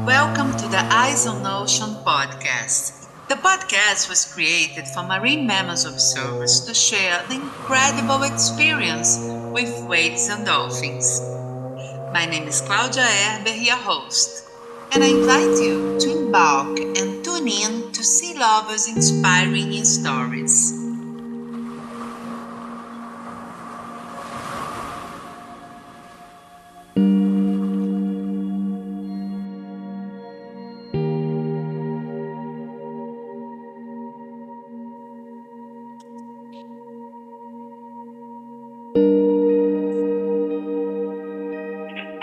Welcome to the Eyes on Ocean podcast. The podcast was created for marine mammals observers to share the incredible experience with whales and dolphins. My name is Claudia Erber, your host, and I invite you to embark and tune in to sea lovers' inspiring stories.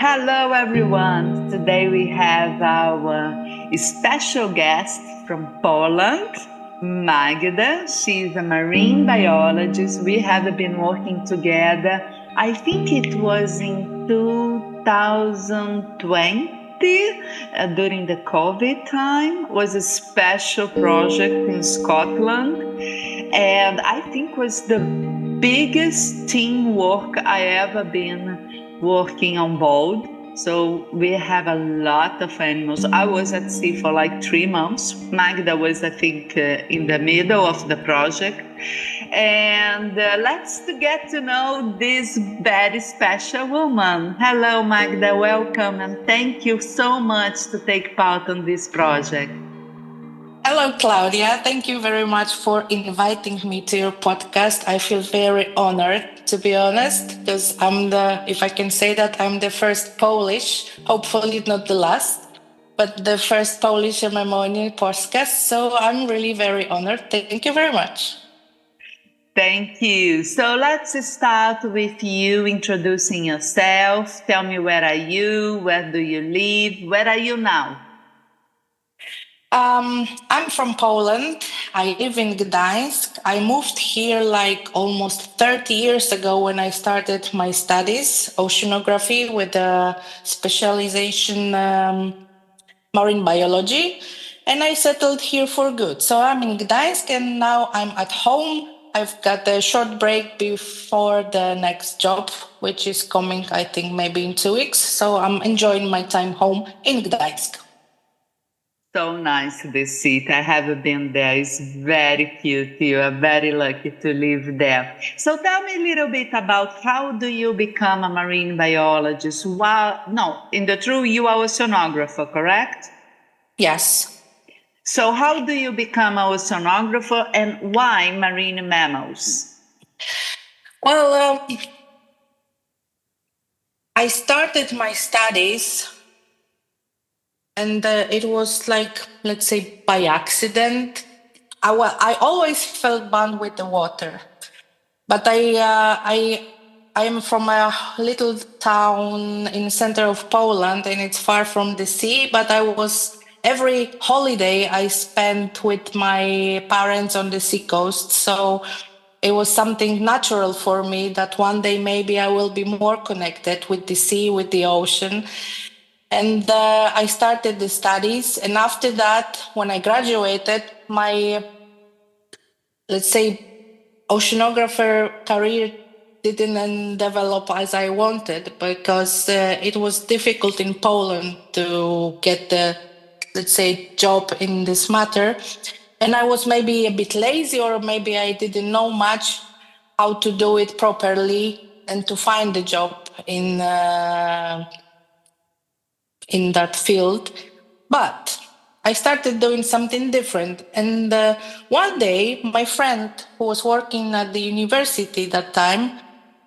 Hello, everyone. Today we have our special guest from Poland, Magda. She's a marine biologist. We have been working together. I think it was in 2020 during the COVID time. It was a special project in Scotland, and I think was the biggest teamwork I ever been working on board. So we have a lot of animals. I was at sea for like 3 months. Magda was, I think, in the middle of the project. And let's get to know this very special woman. Hello, Magda. Welcome. And thank you so much to take part on this project. Hello, Claudia. Thank you very much for inviting me to your podcast. I feel very honored, to be honest, because if I can say that, I'm the first Polish, hopefully not the last, but the first Polish MMO podcast. So I'm really very honored. Thank you very much. Thank you. So let's start with you introducing yourself. Tell me, where are you? Where do you live? Where are you now? I'm from Poland. I live in Gdańsk. I moved here like almost 30 years ago when I started my studies, oceanography with a specialization marine biology, and I settled here for good. So I'm in Gdańsk and now I'm at home. I've got a short break before the next job, which is coming, I think, maybe in 2 weeks. So I'm enjoying my time home in Gdańsk. So nice, this seat. I have been there. It's very cute. You are very lucky to live there. So tell me a little bit about how do you become a marine biologist? In the truth, you are a oceanographer, correct? Yes. So how do you become a oceanographer and why marine mammals? Well, I started my studies and it was like, let's say, by accident. I always felt bound with the water, but I am from a little town in the center of Poland, and it's far from the sea. But every holiday I spent with my parents on the seacoast, so it was something natural for me that one day maybe I will be more connected with the sea, with the ocean. And I started the studies. And after that, when I graduated, my, let's say, oceanographer career didn't develop as I wanted because it was difficult in Poland to get the, let's say, job in this matter. And I was maybe a bit lazy, or maybe I didn't know much how to do it properly and to find a job in that field. But I started doing something different. And one day, my friend who was working at the university that time,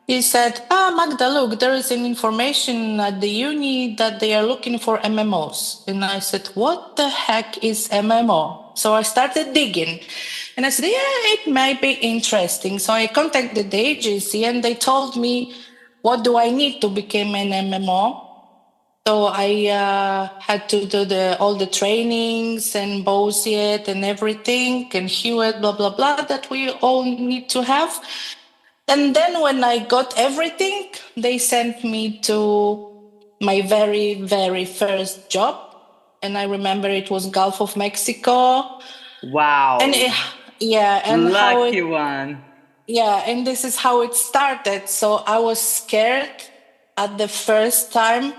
he said, Magda, look, there is an information at the uni that they are looking for MMOs. And I said, what the heck is MMO? So I started digging. And I said, yeah, it might be interesting. So I contacted the agency and they told me, what do I need to become an MMO? So I had to do all the trainings and BOSIET and everything and Hewitt, blah, blah, blah, that we all need to have. And then when I got everything, they sent me to my very, very first job. And I remember it was Gulf of Mexico. Wow. And Lucky one. Yeah, and this is how it started. So I was scared at the first time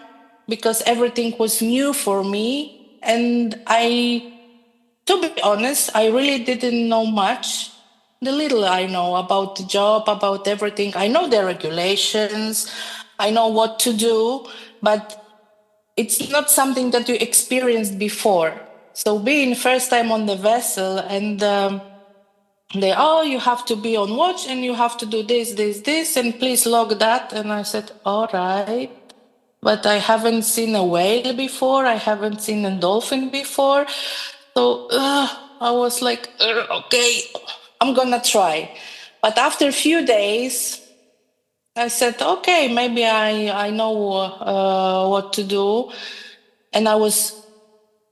because everything was new for me. And to be honest, I really didn't know much. The little I know about the job, about everything, I know the regulations, I know what to do, but it's not something that you experienced before. So being first time on the vessel and you have to be on watch and you have to do this, and please log that. And I said, all right. But I haven't seen a whale before. I haven't seen a dolphin before. So I was like, okay, I'm gonna try. But after a few days, I said, okay, maybe I know what to do. And I was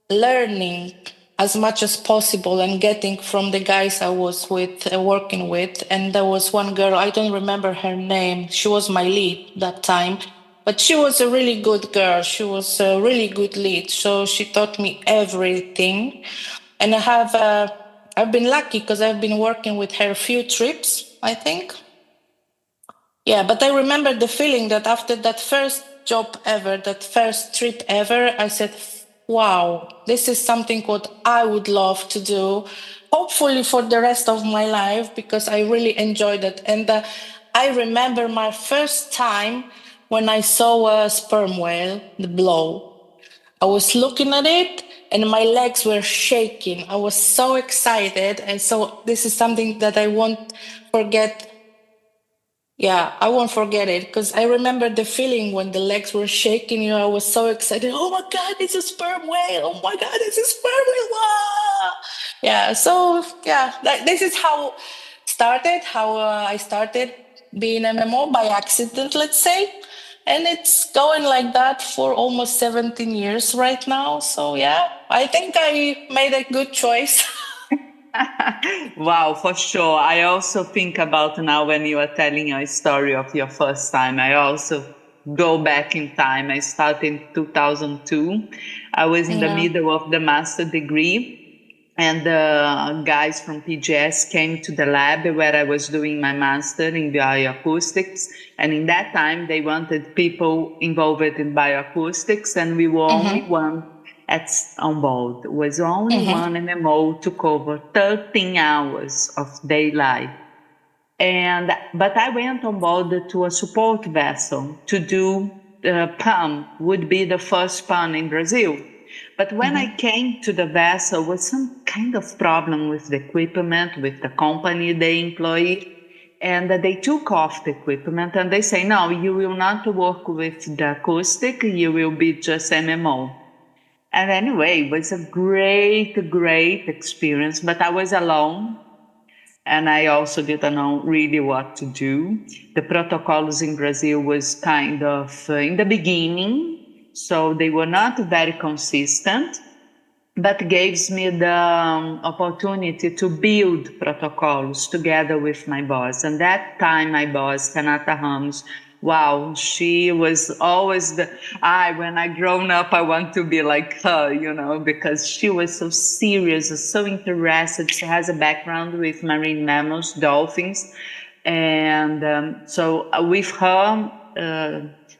learning as much as possible and getting from the guys I was with, working with. And there was one girl, I don't remember her name. She was my lead that time, but she was a really good girl. She was a really good lead. So she taught me everything. And I've been lucky because I've been working with her a few trips, I think. Yeah, but I remember the feeling that after that first job ever, that first trip ever, I said, wow, this is something what I would love to do, hopefully for the rest of my life, because I really enjoyed it. And I remember my first time when I saw a sperm whale, the blow. I was looking at it and my legs were shaking. I was so excited. And so this is something that I won't forget. Yeah, I won't forget it because I remember the feeling when the legs were shaking. I was so excited. Oh my God, it's a sperm whale. Oh my God, it's a sperm whale. Wow. Yeah, so yeah, this is how I started being MMO by accident, let's say. And it's going like that for almost 17 years right now. So yeah, I think I made a good choice. Wow, for sure. I also think about now when you are telling your story of your first time. I also go back in time. I started in 2002. I was in the Yeah. middle of the master degree, and the guys from PGS came to the lab where I was doing my master in bioacoustics. And in that time, they wanted people involved in bioacoustics, and we were only Mm-hmm. one on board. It was only Mm-hmm. one MMO to cover 13 hours of daylight. But I went on board to a support vessel to do PAM, would be the first PAM in Brazil. But when I Mm-hmm. came to the vessel, was some kind of problem with the equipment, with the company they employ, and they took off the equipment and they say, no, you will not work with the acoustic, you will be just MMO. And anyway, it was a great experience, but I was alone and I also didn't know really what to do. The protocols in Brazil was kind of in the beginning, so they were not very consistent, but gives me the opportunity to build protocols together with my boss. And that time, my boss, Kanata Ramos, wow, she was always when I grown up, I want to be like her, because she was so serious, so interested. She has a background with marine mammals, dolphins. And so with her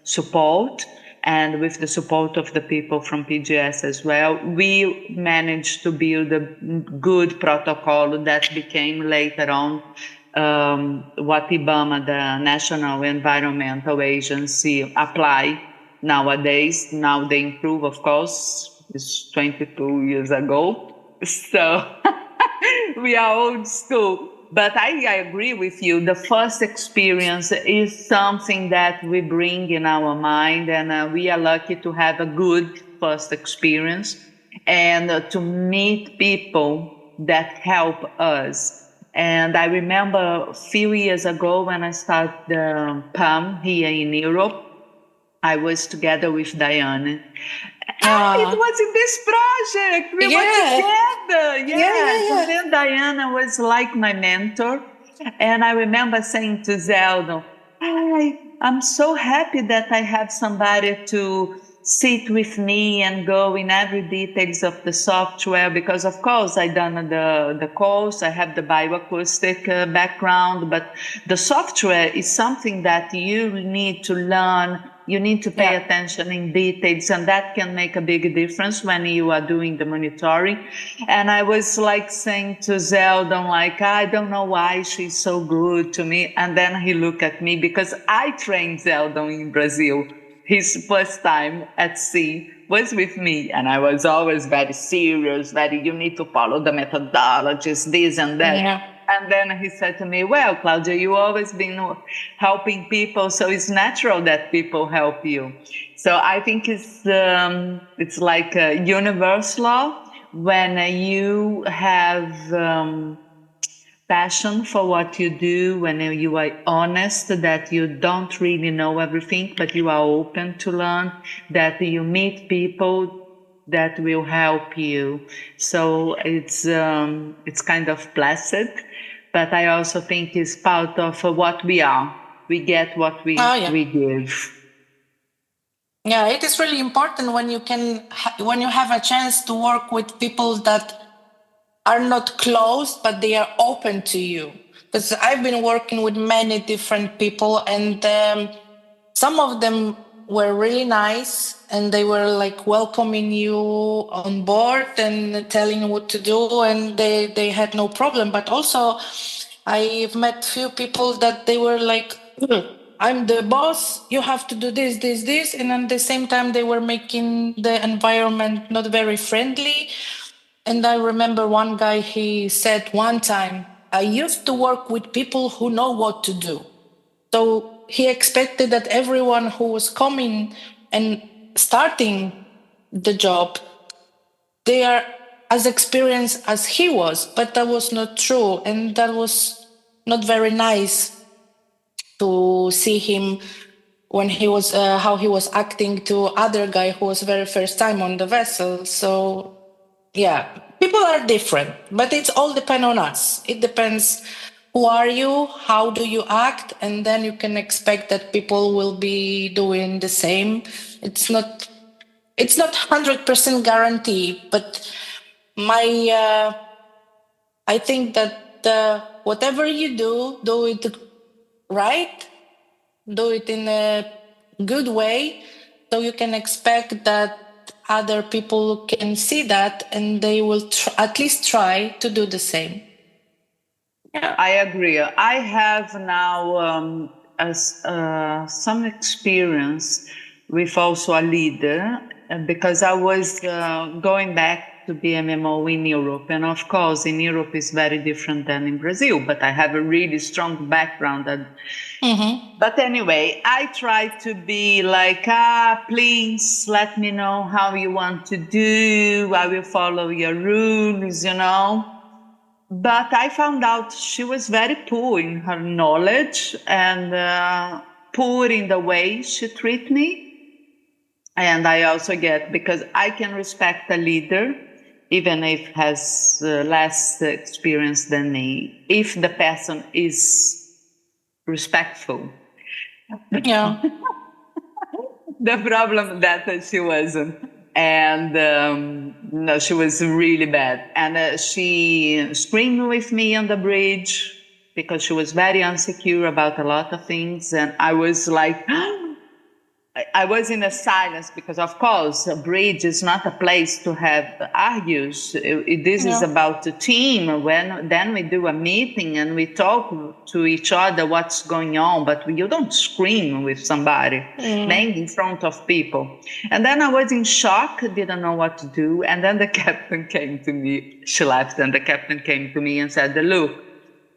support, and with the support of the people from PGS as well, we managed to build a good protocol that became later on what IBAMA, the National Environmental Agency, apply nowadays. Now they improve, of course. It's 22 years ago. So we are old school. But I agree with you. The first experience is something that we bring in our mind, and we are lucky to have a good first experience and to meet people that help us. And I remember a few years ago when I started the PAM here in Europe, I was together with Diane. It Ah, was in this project. We were yeah, together. yeah, yeah, Yes. And yeah. then Diana was like my mentor. And I remember saying to Zelda, I'm so happy that I have somebody to sit with me and go in every details of the software, because of course I done the course, I have the bioacoustic background, but the software is something that you need to learn You need to pay Yeah. attention in details, and that can make a big difference when you are doing the monitoring. And I was like saying to Zeldon, like, I don't know why she's so good to me. And then he looked at me because I trained Zeldon in Brazil. His first time at sea was with me, and I was always very serious, very, you need to follow the methodologies, this and that. Yeah. And then he said to me, well, Claudia, you always been helping people, so it's natural that people help you. So I think it's like a universe law. When you have passion for what you do, when you are honest that you don't really know everything, but you are open to learn, that you meet people that will help you. So it's kind of blessed, but I also think it's part of what we are. We get what Oh, yeah. we give. Yeah, it is really important when you when you have a chance to work with people that are not closed, but they are open to you. Because I've been working with many different people, and some of them were really nice, and they were like welcoming you on board and telling you what to do, and they had no problem. But also, I've met few people that they were like, I'm the boss, you have to do this, this, this. And at the same time, they were making the environment not very friendly. And I remember one guy, he said one time, I used to work with people who know what to do. So he expected that everyone who was coming and starting the job, they are as experienced as he was, but that was not true. And that was not very nice to see him when he was how he was acting to other guy who was very first time on the vessel. So yeah, people are different, but it's all depend on us. It depends who are you, how do you act, and then you can expect that people will be doing the same. It's not 100% guarantee, but my I think that whatever you do it right, do it in a good way, so you can expect that other people can see that and they will at least try to do the same. Yeah. I agree. I have now some experience with also a leader because I was going back to be MMO in Europe. And of course, in Europe is very different than in Brazil, but I have a really strong background. But anyway, I try to be like, please let me know how you want to do. I will follow your rules. But I found out she was very poor in her knowledge and poor in the way she treat me. And I also get, because I can respect a leader, even if has less experience than me, if the person is respectful. Yeah. The problem that she wasn't. And no, she was really bad. And she screamed with me on the bridge because she was very insecure about a lot of things. And I was like, I was in a silence because, of course, a bridge is not a place to have argues. This is Yeah. about the team. When then we do a meeting and we talk to each other what's going on, but you don't scream with somebody, Mm. maybe in front of people. And then I was in shock, didn't know what to do. And then the captain came to me. She left, and the captain came to me and said, "Look,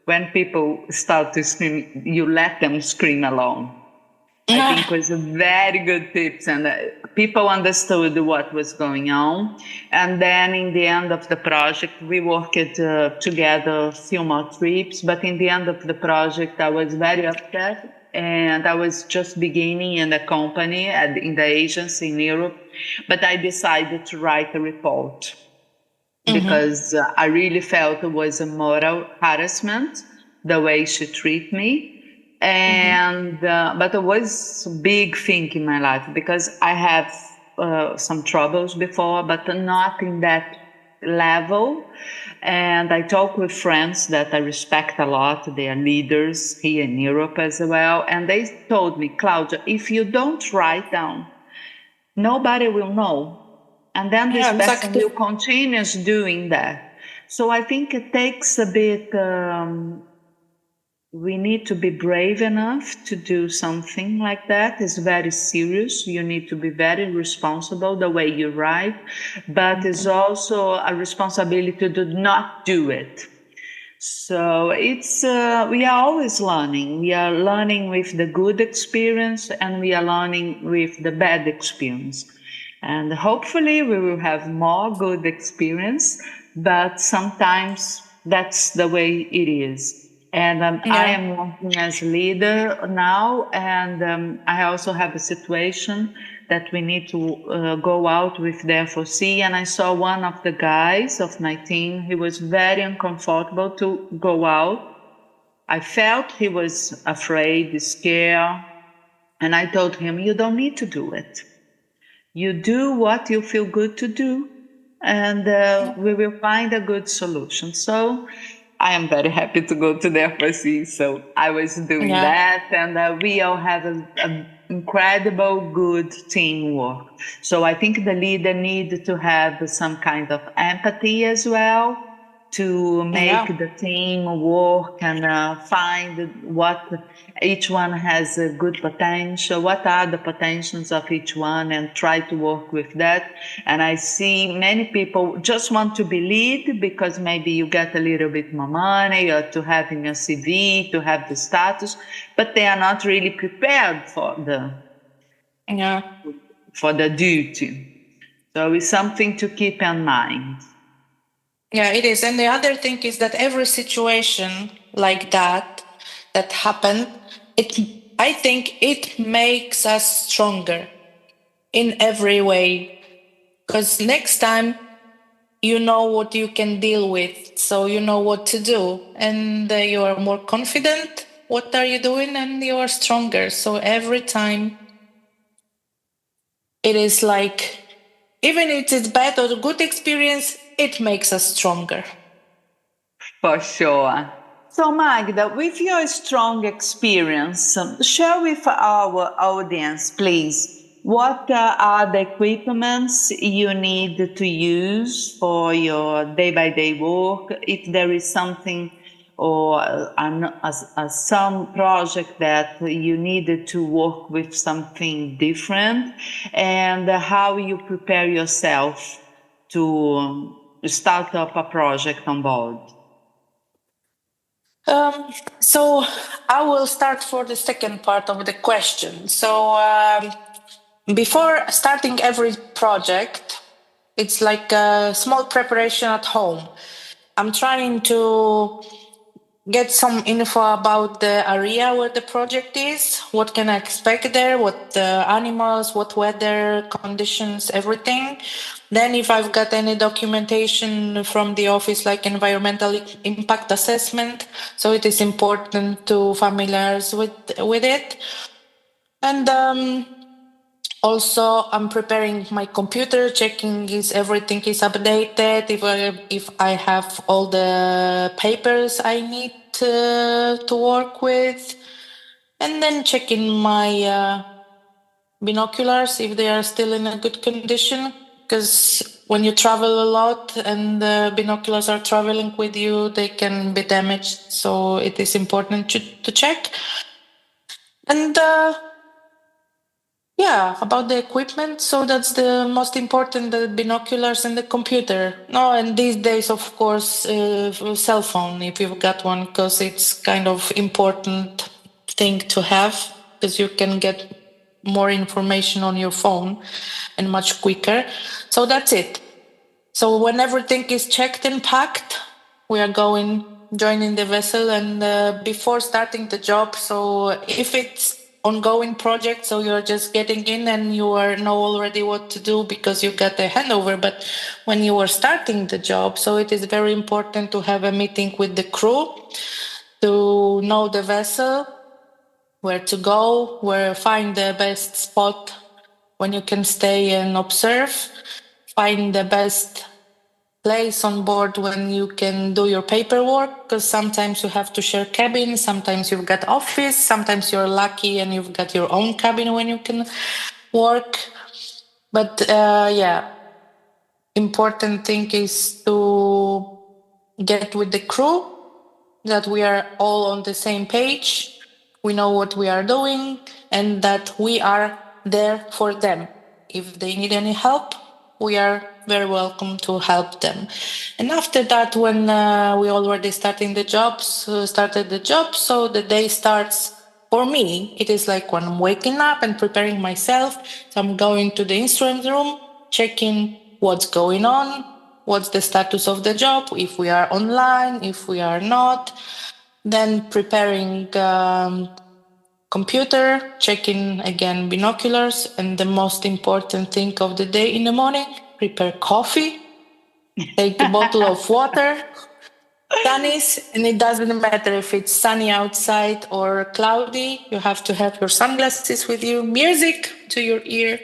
when people start to scream, you let them scream alone." I think was a very good tips, and people understood what was going on. And then in the end of the project, we worked together a few more trips. But in the end of the project, I was very upset, and I was just beginning in the company in the agency in Europe. But I decided to write a report because I really felt it was a moral harassment the way she treated me. And but it was a big thing in my life because I have some troubles before, but not in that. level. And I talk with friends that I respect a lot. They are leaders here in Europe as well. And they told me, Claudia, if you don't write down, nobody will know. And then this Yeah, person will exactly. continue doing that. So I think it takes a bit, we need to be brave enough to do something like that. It's very serious. You need to be very responsible the way you write, but it's also a responsibility to do not do it. So it's we are always learning. We are learning with the good experience, and we are learning with the bad experience. And hopefully, we will have more good experience. But sometimes that's the way it is. And I Yeah. am working as leader now, and I also have a situation that we need to go out with the FOC. And I saw one of the guys of my team. He was very uncomfortable to go out. I felt he was afraid, scared, and I told him, "You don't need to do it. You do what you feel good to do, and we will find a good solution." So I am very happy to go to the FRC. So I was doing Yeah. that, and we all have a incredible good teamwork. So I think the leader need to have some kind of empathy as well, to make Yeah. the team work and find what each one has a good potential, what are the potentials of each one, and try to work with that. And I see many people just want to be lead because maybe you get a little bit more money or to having a CV, to have the status, but they are not really prepared Yeah. for the duty. So it's something to keep in mind. Yeah, it is. And the other thing is that every situation like that happened, it I think it makes us stronger in every way. Because next time you know what you can deal with, so you know what to do, and you are more confident. What are you doing? And you are stronger. So every time it is like, even if it's bad or a good experience, it makes us stronger. For sure. So, Magda, with your strong experience, share with our audience, please, what are the equipments you need to use for your day by day work? If there is something or some project that you needed to work with something different, and how you prepare yourself to start up a project on board. So I will start for the second part of the question. So before starting every project, it's like a small preparation at home. I'm trying to get some info about the area where the project is, what can I expect there, what animals, what weather conditions, everything. Then if I've got any documentation from the office like environmental impact assessment, so it is important to familiarize with it. And also, I'm preparing my computer, checking is everything is updated. If I have all the papers I need to work with, and then checking my binoculars if they are still in a good condition. Because when you travel a lot and the binoculars are traveling with you, they can be damaged. So it is important to check. And yeah, about the equipment. So that's the most important, the binoculars and the computer. No, and these days, of course, cell phone, if you've got one, because it's kind of important thing to have, because you can get more information on your phone and much quicker. So that's it. So when everything is checked and packed, we are going joining the vessel, and before starting the job. So if it's ongoing project, so you're just getting in and you are know already what to do because you got a handover. But when you are starting the job, so it is very important to have a meeting with the crew to know the vessel, where to go, where find the best spot when you can stay and observe, find the best place on board when you can do your paperwork, because sometimes you have to share cabin, sometimes you've got office, sometimes you're lucky and you've got your own cabin when you can work. But yeah, important thing is to get with the crew, that we are all on the same page, we know what we are doing, and that we are there for them. If they need any help, we are very welcome to help them. And after that, when we already started the job, so the day starts. For me, it is like when I'm waking up and preparing myself. So I'm going to the instrument room, checking what's going on, what's the status of the job, if we are online, if we are not. Then preparing computer, checking again binoculars, and the most important thing of the day in the morning, prepare coffee, take a bottle of water, sunnies, and it doesn't matter if it's sunny outside or cloudy, you have to have your sunglasses with you, music to your ear,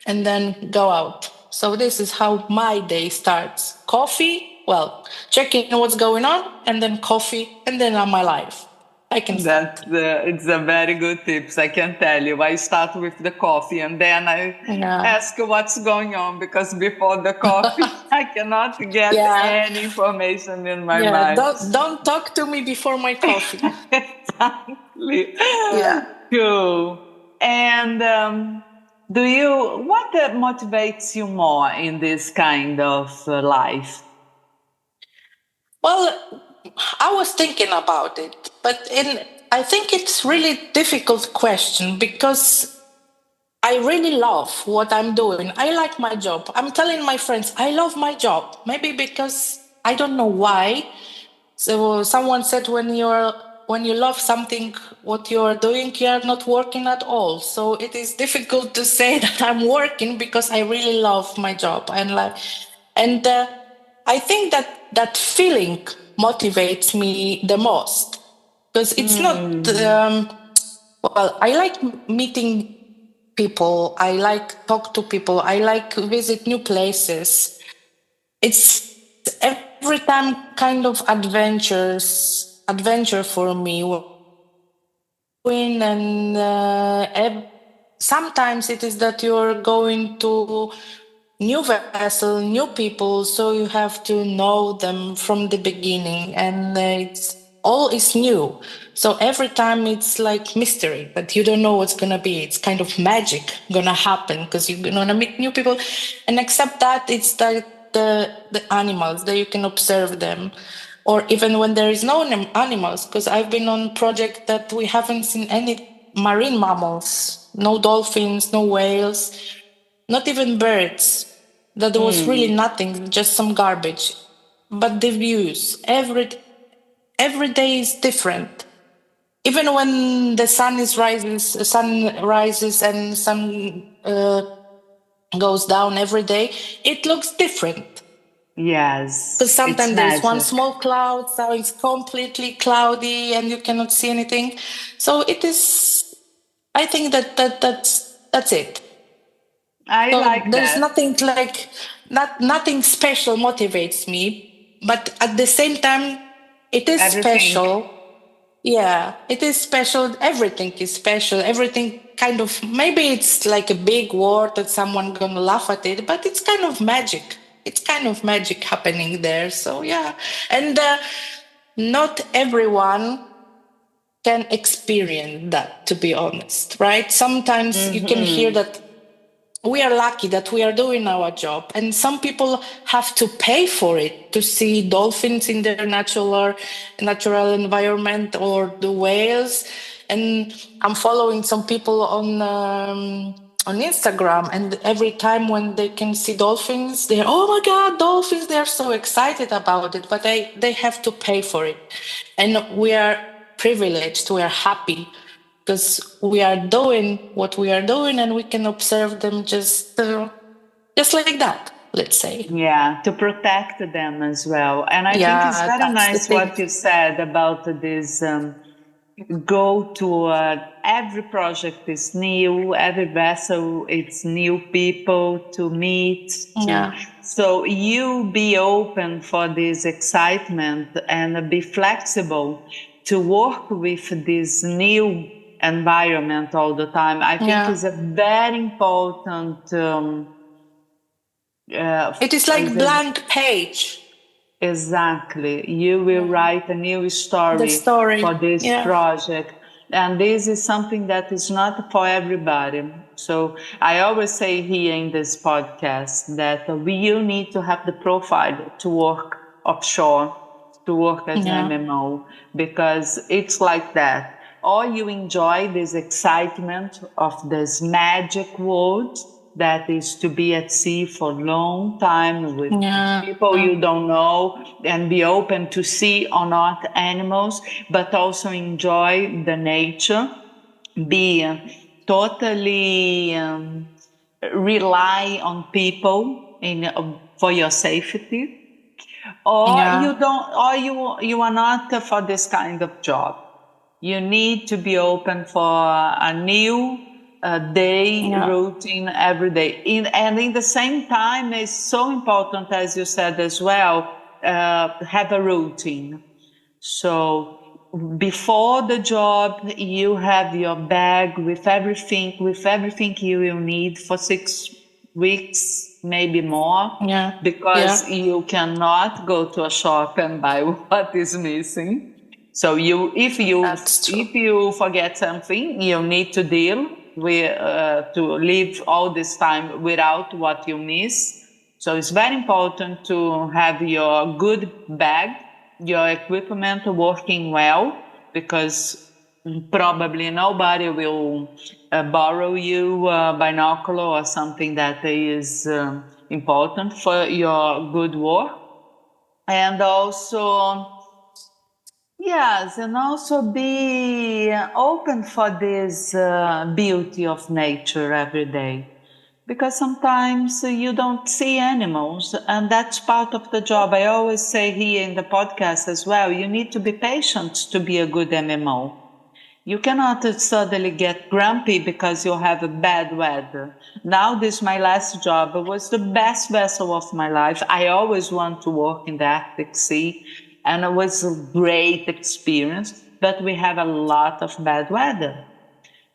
and then go out. So this is how my day starts. Coffee, well, checking what's going on, and then coffee, and then on my life. I can start. It's a very good tips. I can tell you. I start with the coffee and then I Yeah. ask what's going on, because before the coffee, I cannot get Yeah. any information in my Yeah. mind. Don't talk to me before my coffee. Exactly. Yeah. Cool. And what motivates you more in this kind of life? Well, I was thinking about it, but I think it's really difficult question, because I really love what I'm doing. I like my job. I'm telling my friends I love my job. Maybe because I don't know why. So someone said when you love something, what you are doing, you are not working at all. So it is difficult to say that I'm working, because I really love my job and I think that feeling motivates me the most, because it's not. Mm. Well, I like meeting people. I like talk to people. I like visit new places. It's every time kind of adventure for me. And sometimes it is that you're going to new vessel, new people, so you have to know them from the beginning, and it's all is new. So every time it's like mystery, but you don't know what's gonna be. It's kind of magic gonna happen, because you're gonna meet new people, and except that, it's like the animals that you can observe them, or even when there is no animals, because I've been on project that we haven't seen any marine mammals, no dolphins, no whales, not even birds. That there was really Mm. nothing, just some garbage. But the views, every day is different. Even when the sun rises and sun goes down every day, it looks different. Because Yes, it's sometimes there is one magic. small cloud, so it's completely cloudy and you cannot see anything. So it is. I think that's it. I So like there's that. nothing like nothing special motivates me, but at the same time, it is Everything. special. Yeah, it is special. Everything is special. Everything kind of, maybe it's like a big word that someone gonna laugh at it, but it's kind of magic. It's kind of magic happening there. So yeah, and not everyone can experience that. To be honest, right? Sometimes you can hear Hmm. that we are lucky that we are doing our job, and some people have to pay for it to see dolphins in their natural environment, or the whales. And I'm following some people on Instagram, and every time when they can see dolphins, they're, oh my god, dolphins, they're so excited about it, but they have to pay for it. And we are privileged, we are happy, because we are doing what we are doing, and we can observe them just like that, let's say. Yeah, to protect them as well. And I think it's Yeah, very that's the nice thing. what you said about this go to every project is new, every vessel it's new people to meet, to Yeah. So you be open for this excitement and be flexible to work with this new environment all the time. I think Yeah. is a very important. It is Is like a blank page. Exactly. You will Yeah. write a new The story for story. this Yeah. project. And this is something that is not for everybody. So I always say here in this podcast that you need to have the profile to work offshore, to work as an Yeah. MMO, because it's like that. Or you enjoy this excitement of this magic world that is to be at sea for a long time with Yeah. people you don't know and be open to see or not animals, but also enjoy the nature, be totally rely on people for your safety, or Yeah. you don't, or you are not for this kind of job. You need to be open for a new day Yeah. routine every day. And in the same time, it's so important, as you said as well, have a routine. So before the job, you have your bag with everything you will need for 6 weeks, maybe more, Yeah. because Yeah. you cannot go to a shop and buy what is missing. So That's true. if you forget something, you need to deal with to live all this time without what you miss. So it's very important to have your good bag, your equipment working well, because probably nobody will borrow you a binocular or something that is important for your good work. And also, yes, and also be open for this beauty of nature every day. Because sometimes you don't see animals, and that's part of the job. I always say here in the podcast as well, you need to be patient to be a good MMO. You cannot suddenly get grumpy because you have a bad weather. Now, this my last job. It was the best vessel of my life. I always want to work in the Arctic Sea, and it was a great experience. But we have a lot of bad weather.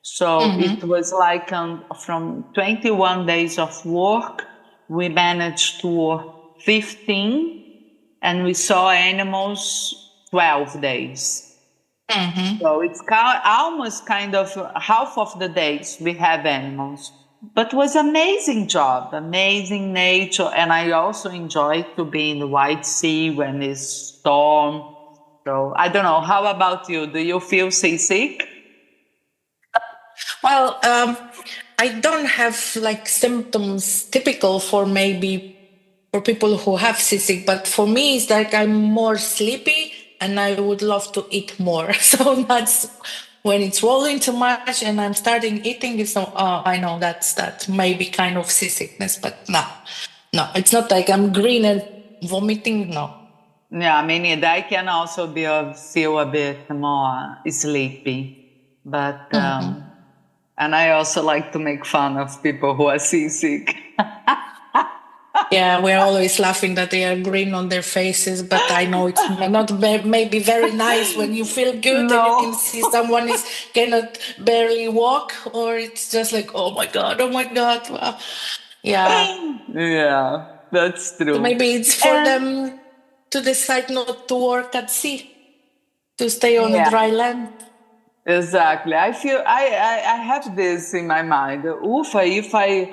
So it Mm-hmm. was like from 21 days of work, we managed to work 15, and we saw animals 12 days. Mm-hmm. So it's almost kind of half of the days we have animals. But was amazing job, amazing nature, and I also enjoy to be in the White Sea when it's storm. So I don't know. How about you? Do you feel seasick? Well, I don't have like symptoms typical for maybe for people who have seasick, but for me, it's like I'm more sleepy and I would love to eat more. So that's when it's rolling too much and I'm starting eating. It's not, I know that maybe kind of seasickness, but no, no, it's not like I'm green and vomiting. No. Yeah, I mean, I can also be feel a bit more sleepy, but Mhm. and I also like to make fun of people who are seasick. Yeah, we're always laughing that they are green on their faces, but I know it's not maybe very nice when you feel good and you can No. see someone is cannot barely walk, or it's just like, oh my god, wow. Yeah. Yeah, that's So true. maybe it's for And them to decide not to work at sea, to stay on the yeah, dry land. exactly. I have this in my mind. Ufa, if I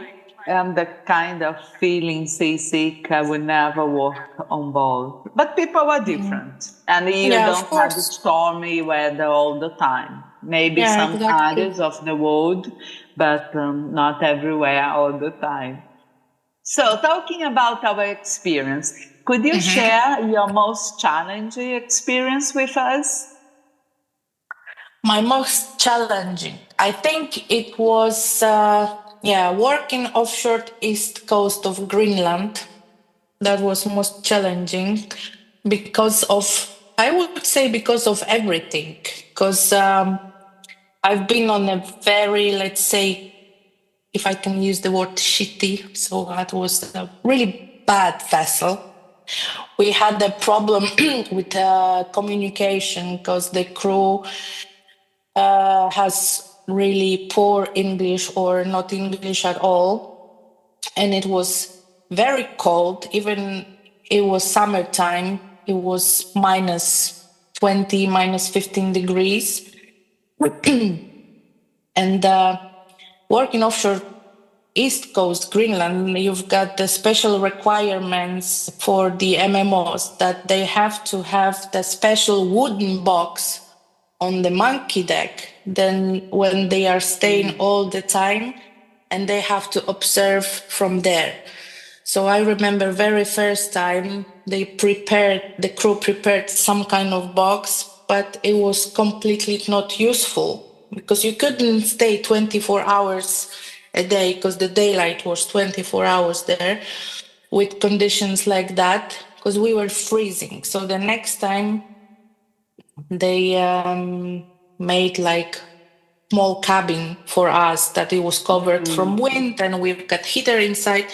am the kind of feeling seasick, I would never work on board. But people are different, and you Yeah, of don't have course. stormy weather all the time. Maybe Yeah, some exactly. areas of the world, but not everywhere all the time. So, talking about our experience, could you share your most challenging experience with us? My most challenging, I think it was, working offshore east coast of Greenland. That was most challenging because of, I would say, because of everything. Because I've been on a very, let's say, if I can use the word shitty, so that was really bad vessel. We had a problem with communication because the crew has really poor English or not English at all. And it was very cold, even it was summertime, it was minus 20, minus 15 degrees. And working offshore East Coast Greenland, you've got the special requirements for the MMOs that they have to have the special wooden box on the monkey deck. Then, when they are staying all the time, and they have to observe from there. So I remember very first time the crew prepared some kind of box, but it was completely not useful because you couldn't stay 24 hours a day because the daylight was 24 hours there with conditions like that because we were freezing. So the next time they made like small cabin for us that it was covered from wind and we've got heater inside,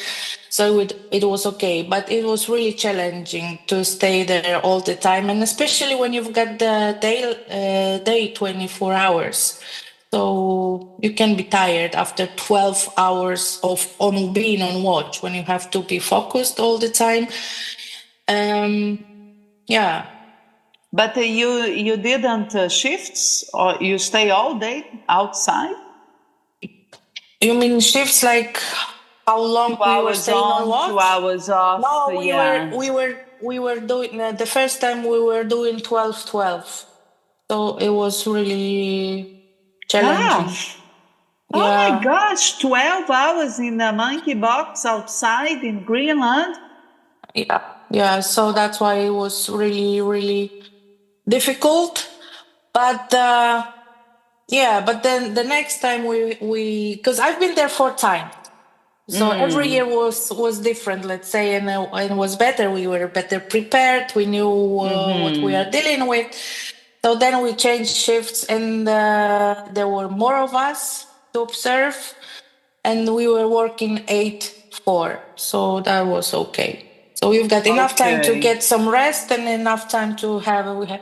so it was okay, but it was really challenging to stay there all the time, and especially when you've got the day 24 hours, so you can be tired after 12 hours of on being on watch when you have to be focused all the time. Yeah. But you didn't shifts, or you stay all day outside? You mean shifts like how long 2 we were hours staying on on, two watch? hours off. No, Yeah. we were doing the first time we were doing 12-12. So it was really challenging. Tough. Oh my Yeah. gosh, 12 hours in a monkey box outside in Greenland? Yeah. Yeah. So that's why it was really, really difficult. But yeah, but then the next time we because I've been there 4 times. So every year was different, let's say, and it was better. We were better prepared. We knew what we are dealing with. So then we changed shifts, and there were more of us to observe, and we were working 8-4. So that was okay. So we've got enough time to Okay. get some rest and enough time to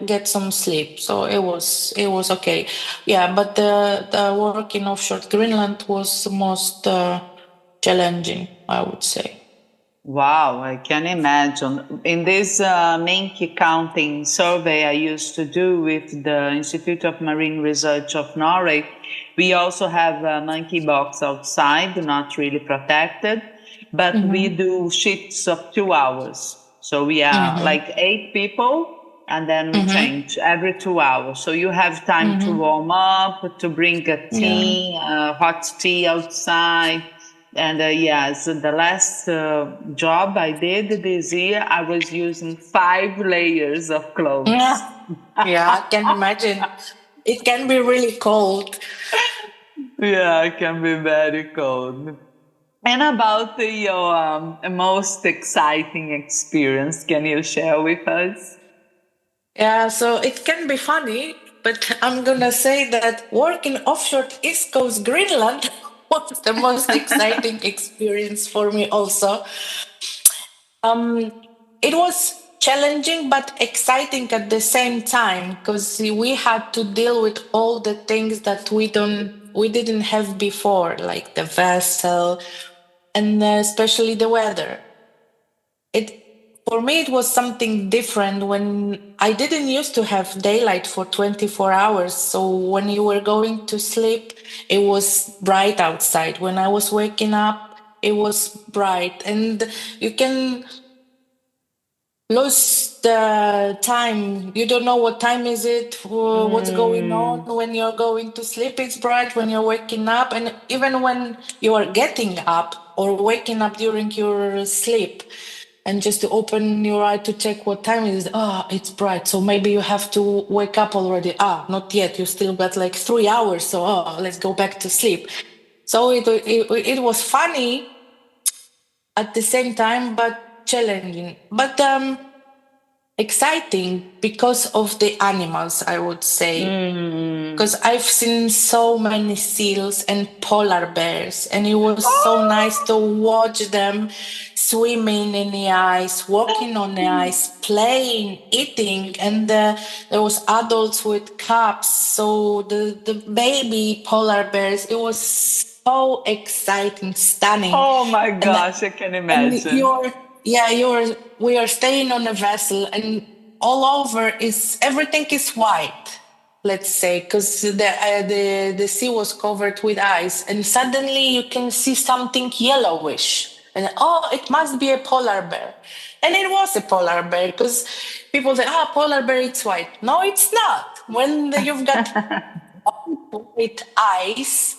get some sleep. So it was okay. Yeah, but the work in offshore Greenland was the most challenging, I would say. Wow, I can imagine. In this Minky counting survey I used to do with the Institute of Marine Research of Norway, we also have a monkey box outside, not really protected, but we do shifts of 2 hours. So we are like 8 people, and then we change every 2 hours. So you have time to warm up, to bring a Yeah. tea, hot tea outside. And yes, the last job I did this year, I was using 5 layers of clothes. Yeah. Yeah, I can imagine. It can be really cold. Yeah, it can be very cold. And about your most exciting experience, can you share with us? Yeah, so it can be funny, but I'm gonna say that working offshore East Coast Greenland was the most exciting experience for me also. It was challenging but exciting at the same time because we had to deal with all the things that we didn't have before, like the vessel and especially the weather. It For me it was something different when I didn't used to have daylight for 24 hours. So when you were going to sleep, it was bright outside. When I was waking up, it was bright, and you can lose the time. You don't know what time is it, what's going on. When you're going to sleep, it's bright. When you're waking up, and even when you are getting up or waking up during your sleep, and just to open your eye to check what time it is, it's bright. So maybe you have to wake up already. Not yet. You still got like 3 hours. So let's go back to sleep. So it was funny at the same time, but challenging. But exciting because of the animals, I would say. Because I've seen so many seals and polar bears, and it was so nice to watch them swimming in the ice, walking on the ice, playing, eating, and there was adults with cups. So the baby polar bears, it was so exciting, stunning, Oh my and gosh, I can and imagine. we are staying on a vessel, and all over is everything is white, let's say, because the sea was covered with ice, and suddenly you can see something yellowish, and oh, it must be a polar bear, and it was a polar bear, because people say, ah, polar bear, it's white. No, it's not. When you've got with ice,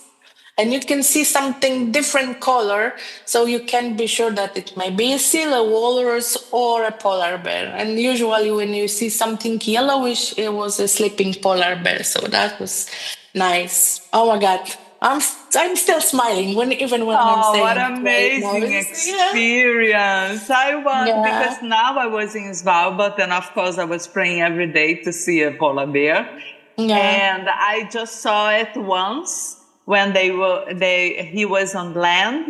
and you can see something different color, so you can be sure that it may be a seal, a walrus, or a polar bear. And usually when you see something yellowish, it was a sleeping polar bear, so that was nice. Oh my god, I'm still smiling even when I'm Oh, what saying it right now. amazing Yeah, experience. I want, yeah, because now I was in Svalbard and of course I was praying every day to see a polar bear. yeah. And I just saw it once when he was on land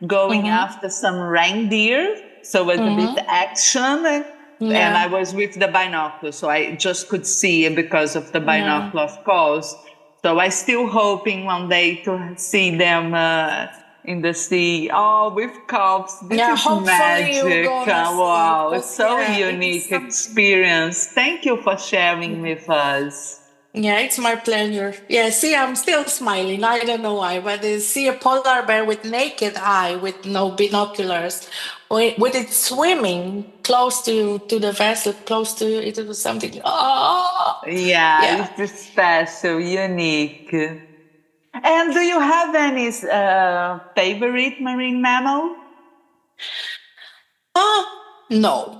going Mm-hmm. after some reindeer. So it was a bit Mm-hmm. action and Yeah, I was with the binocular. So I just could see it because of the yeah. binocular, of course. So I still hoping one day to see them in the sea. Oh, with cubs. This Yeah, is hopefully you're magic. gonna see, Wow, it's because so yeah, it is unique something. experience. Thank you for sharing with us. Yeah, it's my pleasure. Yeah, see, I'm still smiling. I don't know why, but see a polar bear with naked eye, with no binoculars, with it swimming close to the vessel, close to it was something. Oh, Yeah, yeah. it's just special, unique. And do you have any favorite marine mammal? Ah, no,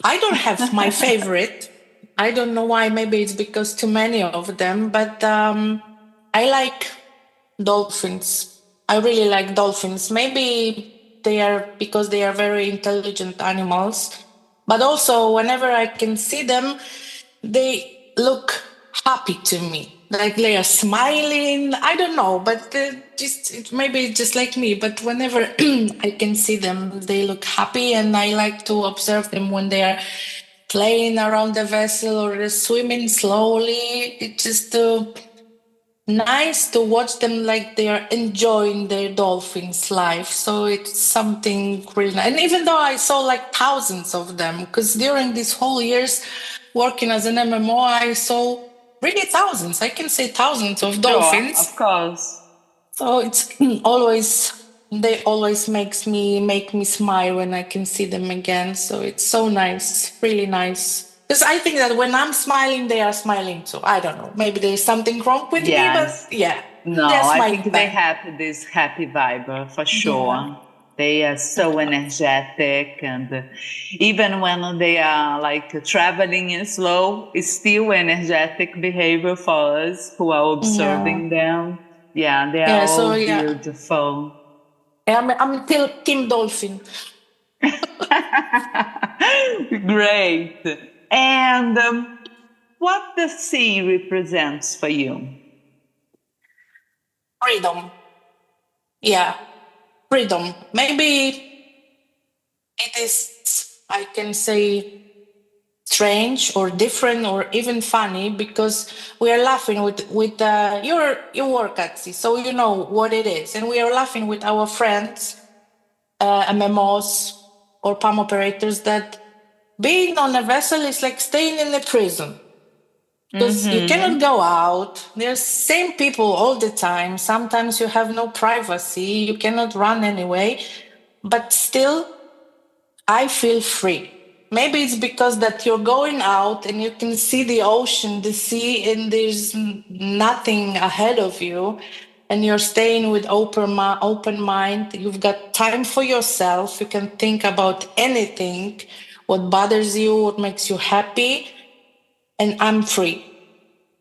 I don't have my favorite. I don't know why. Maybe it's because too many of them, but I like dolphins. I really like dolphins. Maybe they are because they are very intelligent animals, but also whenever I can see them, they look happy to me. Like they are smiling. I don't know, but maybe it's just like me. But whenever I can see them, they look happy, and I like to observe them when they are playing around the vessel or swimming slowly. It's just nice to watch them, like they are enjoying their dolphins life, so it's something really nice. And even though I saw like thousands of them, because during these whole years working as an MMO, I saw really thousands, I can say thousands of Sure, dolphins. of course. So it's always, they always make me smile when I can see them again. So it's so nice, really nice. Because I think that when I'm smiling, they are smiling too. I don't know. Maybe there's something wrong with me, but Yes. yeah, they're No, I smiling think they back. have this happy vibe for Yeah. sure. They are so energetic, and even when they are like traveling in slow, it's still energetic behavior for us who are Yeah. observing them. Yeah, they are Yeah. So all yeah, beautiful. I'm still Team Dolphin. Great. And what the sea represents for you? Freedom. Yeah. Freedom. Maybe it is, I can say, strange or different or even funny, because we are laughing with you work at sea, so you know what it is, and we are laughing with our friends, MMOs or palm operators, that being on a vessel is like staying in a prison, because you cannot Mm-hmm. go out. There's same people all the time. Sometimes you have no privacy. You cannot run anyway, but still I feel free. Maybe it's because that you're going out and you can see the ocean, the sea, and there's nothing ahead of you, and you're staying with open mind. You've got time for yourself. You can think about anything, what bothers you, what makes you happy, and I'm free.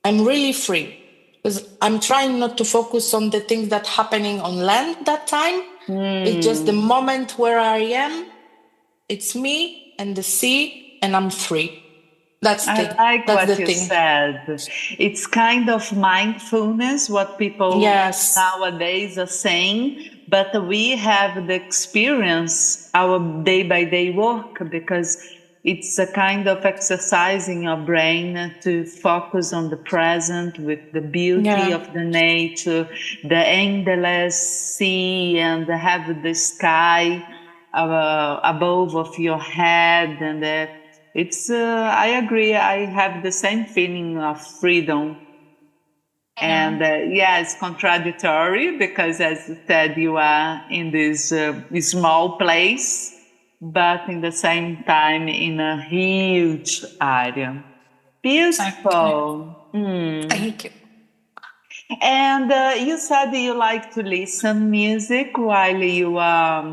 I'm really free, because I'm trying not to focus on the things that happening on land that time. It's just the Mm. moment where I am, it's me and the sea, and I'm free. I like That's the what you thing. said. It's kind of mindfulness, what people Yes. nowadays are saying, but we have the experience our day by day work because it's a kind of exercising your brain to focus on the present with the beauty Yeah. of the nature, the endless sea, and have the sky above of your head. And I agree, I have the same feeling of freedom. And yeah, it's contradictory because, as you said, you are in this small place, but in the same time in a huge area. Exactly. Beautiful. Thank you. And you said you like to listen music while you are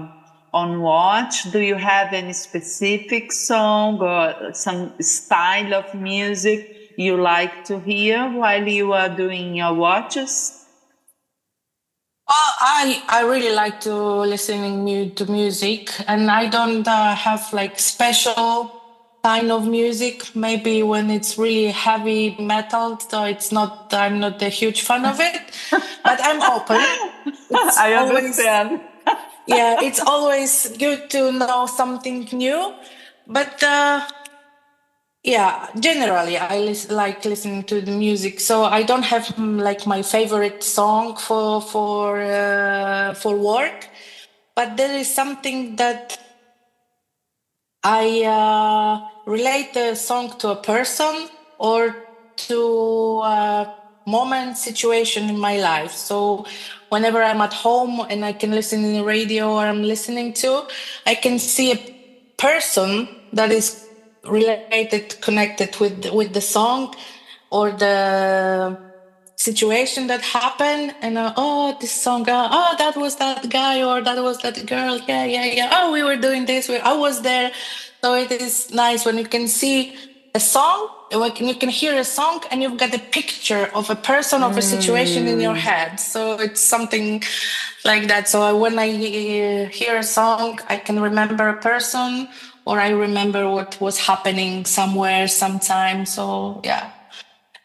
on watch. Do you have any specific song or some style of music you like to hear while you are doing your watches? Well, I really like to listening to music, and I don't have like special kind of music. Maybe when it's really heavy metal, so it's not. I'm not a huge fan of it, but I'm open. It's I always understand. yeah, it's always good to know something new. But yeah, generally like listening to the music. So I don't have like my favorite song for work, but there is something that I relate the song to a person or to a moment, situation in my life. So whenever I'm at home and I can listen in the radio or I'm listening to, I can see a person that is related, connected with the song or the situation that happened, and oh, this song, oh, that was that guy or that was that girl, yeah, yeah, yeah, oh, we were doing this, I was there. So it is nice when you can see a song, when you can hear a song and you've got a picture of a person, of a situation in your Mm, head. So it's something like that. So when I hear a song, I can remember a person, or I remember what was happening somewhere sometime. So yeah,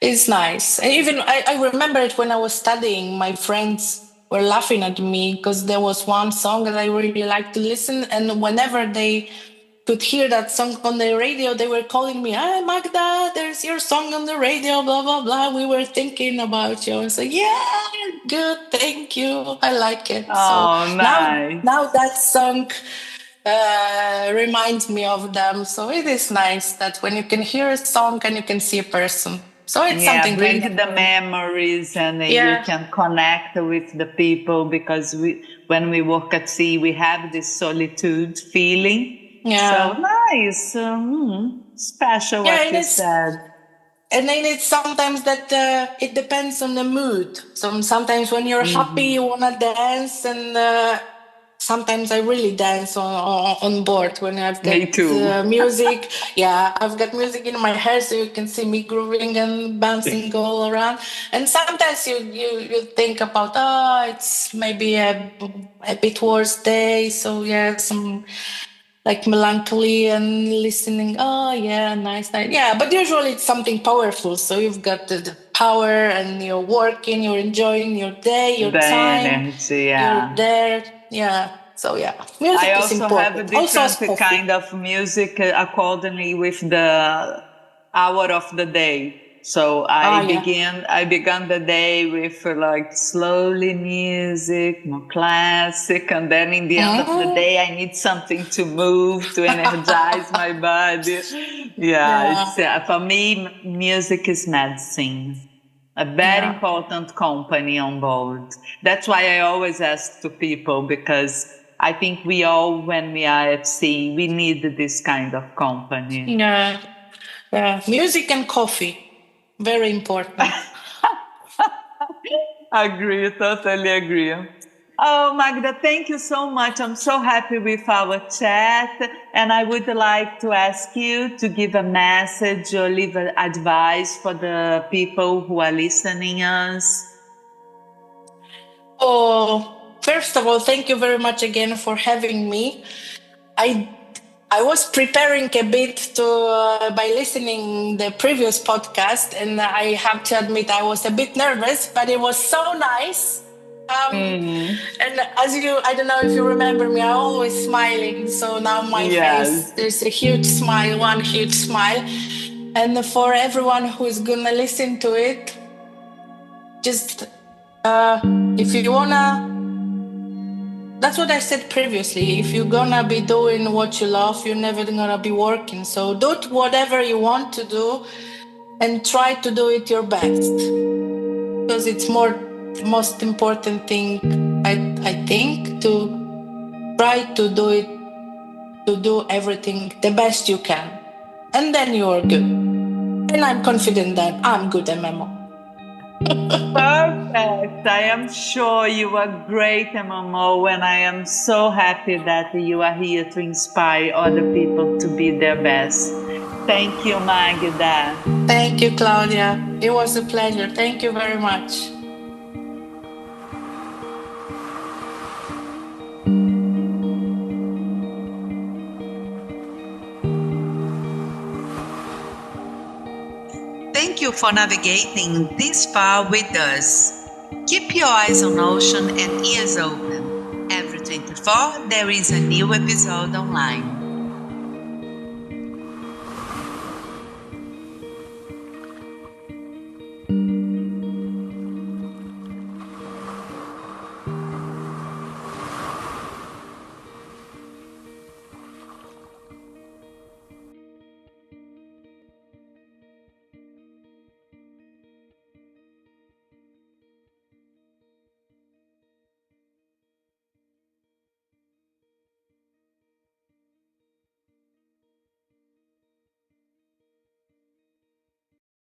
it's nice. Even I remember it when I was studying. My friends were laughing at me because there was one song that I really liked to listen, and whenever they could hear that song on the radio, they were calling me, "Hi, Magda, there's your song on the radio, blah blah blah. We were thinking about you." I said, "Yeah, good, thank you. I like it." So oh, now nice. that song reminds me of them. So it is nice that when you can hear a song and you can see a person. So it's Yeah, something bring like that the for me. memories and you Yeah, can connect with the people because when we work at sea, we have this solitude feeling. So yeah, nice. Special yeah, what you said. and then it's sometimes that it depends on the mood. So sometimes when you're happy, Hmm. you wanna dance, and sometimes I really dance on board when I've got Me too. music. Yeah, I've got music in my hair, so you can see me grooving and bouncing all around. And sometimes you think about, oh, it's maybe a bit worse day. So yeah, some like melancholy and listening. Oh yeah, nice, nice. Yeah, but usually it's something powerful. So you've got the power, and you're working, you're enjoying your day, your The time, energy, you're yeah. there. Yeah. So yeah, I music is also have a important. Also as different coffee. kind of music accordingly with the hour of the day. So Ah yeah. I began the day with like slowly music, more classic, and then in the end of the Mm. day, I need something to move to energize my body. Yeah, Yeah. it's for me, music is medicine. A very Yeah. important company on board. That's why I always ask to people because I think we all, when we are at sea, we need this kind of company. Yeah. Yeah. Music and coffee. Very important. Agree, totally agree. Oh, Magda, thank you so much. I'm so happy with our chat. And I would like to ask you to give a message or leave an advice for the people who are listening us. Oh, first of all, thank you very much again for having me. I I was preparing a bit to by listening the previous podcast, and I have to admit I was a bit nervous, but it was so nice. And as you, I don't know if you remember me, I'm always smiling. So now my face, Yes. there's a huge smile, one huge smile. And for everyone who is gonna listen to it, just if you wanna, that's what I said previously. If you're gonna be doing what you love, you're never gonna be working. So do whatever you want to do and try to do it your best. Because it's most important thing, I think, to try to do it, to do everything the best you can. And then you are good. And I'm confident that I'm good at MMO. Perfect. I am sure you are great, MMO, and I am so happy that you are here to inspire other people to be their best. Thank you, Magda. Thank you, Claudia. It was a pleasure. Thank you very much. Thank you for navigating this far with us. Keep your eyes on ocean and ears open. Every 24, there is a new episode online.